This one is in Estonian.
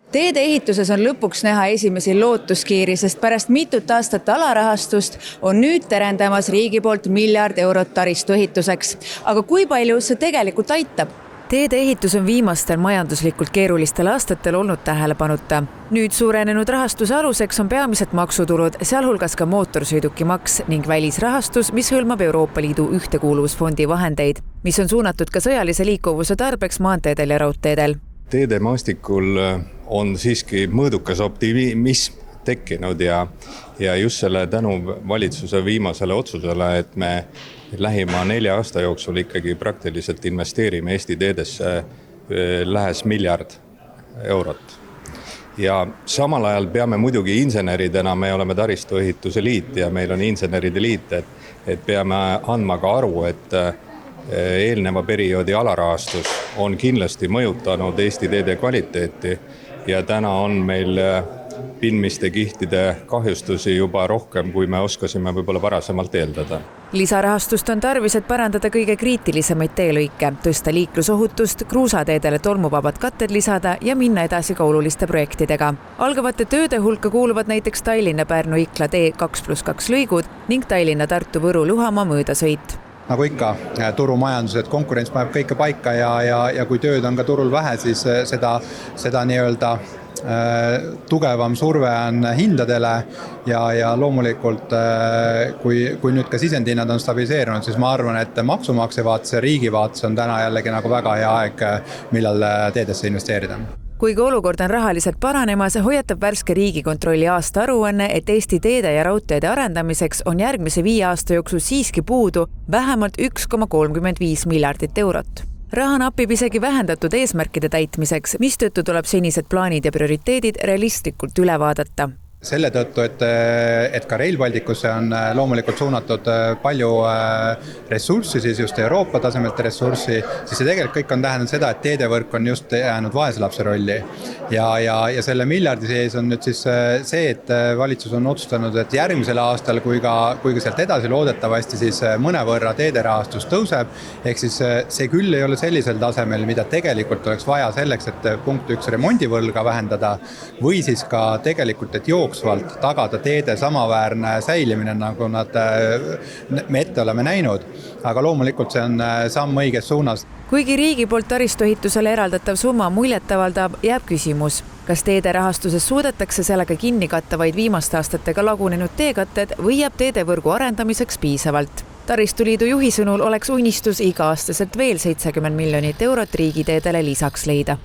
Teede ehituses on lõpuks näha esimesi lootuskiiri, sest pärast mitut aastat alarahastust on nüüd terendamas riigi poolt miljard eurot taristu ehituseks. Aga kui palju see tegelikult aitab? Teede ehitus on viimastel majanduslikult keerulistel aastatel olnud tähelepanuta. Nüüd suurenenud rahastuse aluseks on peamiselt maksutulud, sealhulgas ka mootorsõidukimaks ning välisrahastus, mis hõlmab Euroopa Liidu ühtekuuluvusfondi vahendeid, mis on suunatud ka sõjalise liikuvuse tarbeks maanteedel ja raudteedel. Teedemaastikul on siiski mõõdukas optimism tekkinud ja just selle tänu valitsuse viimasele otsusele, et me lähima 4 aasta jooksul ikkagi praktiliselt investeerime Eesti teedesse lähes miljard eurot. Ja samal ajal peame muidugi inseneridena, me oleme taristuehituse liit ja meil on inseneride liit, et peame andma ka aru, et eelneva perioodi alarahastus on kindlasti mõjutanud Eesti teede kvaliteeti ja täna on meil pindmiste kihtide kahjustusi juba rohkem, kui me oskasime võib-olla varasemalt eeldada. Lisarahastust on tarvis, et parandada kõige kriitilisemaid teelõike, tõsta liiklusohutust, kruusateedele tolmuvabad katted lisada ja minna edasi ka oluliste projektidega. Algavate tööde hulka kuuluvad näiteks Tallinna-Pärnu-Ikla tee 2+2 lõigud ning Tallinna-Tartu-Võru-Luhamaa möödasõit. Nagu ikka, turumajandus, et konkurents paneb kõike paika ja kui tööd on ka turul vähe, siis seda nii-öelda tugevam surve on hindadele ja loomulikult kui nüüd ka sisendhinnad on stabiliseerunud, siis ma arvan, et maksumaksja vaates ja riigi vaates on täna jällegi nagu väga hea aeg, millal teedesse investeerida. Kuigi olukord on rahaliselt paranemas, hoiatab värske Riigikontrolli aasta aruanne, et Eesti teede ja raudteede arendamiseks on järgmise 5 aasta jooksul siiski puudu vähemalt 1,35 miljardit eurot. Raha napib isegi vähendatud eesmärkide täitmiseks, mistõttu tuleb senised plaanid ja prioriteedid realistlikult üle vaadata. Selle tõttu, et ka Rail Balticusse on loomulikult suunatud palju ressurssi, siis just Euroopa tasemelt ressurssi, siis see tegelikult kõik on tähendanud seda, et teedevõrk on just jäänud vaeslapse rolli. Ja selle miljardi sees on nüüd siis see, et valitsus on otsustanud, et järgmisel aastal, kui ka sealt edasi loodetavasti, siis mõnevõrra teederahastus tõuseb, ehk siis see küll ei ole sellisel tasemel, mida tegelikult oleks vaja selleks, et punkt 1 remondivõlga vähendada, või siis ka tegelikult, et jooksvalt tagada teede samaväärne säilimine, nagu me ette oleme näinud, aga loomulikult see on samm õiges suunas. Kuigi riigi poolt taristuehitusele eraldatav summa muljet avaldab, jääb küsimus, kas teede rahastuses suudetakse sellega kinni katta vaid viimaste aastatega lagunenud teekatted või jääb teedevõrgu arendamiseks piisavalt. Taristuliidu juhi sõnul oleks unistus iga-aastaselt veel 70 miljonit eurot riigiteedele lisaks leida.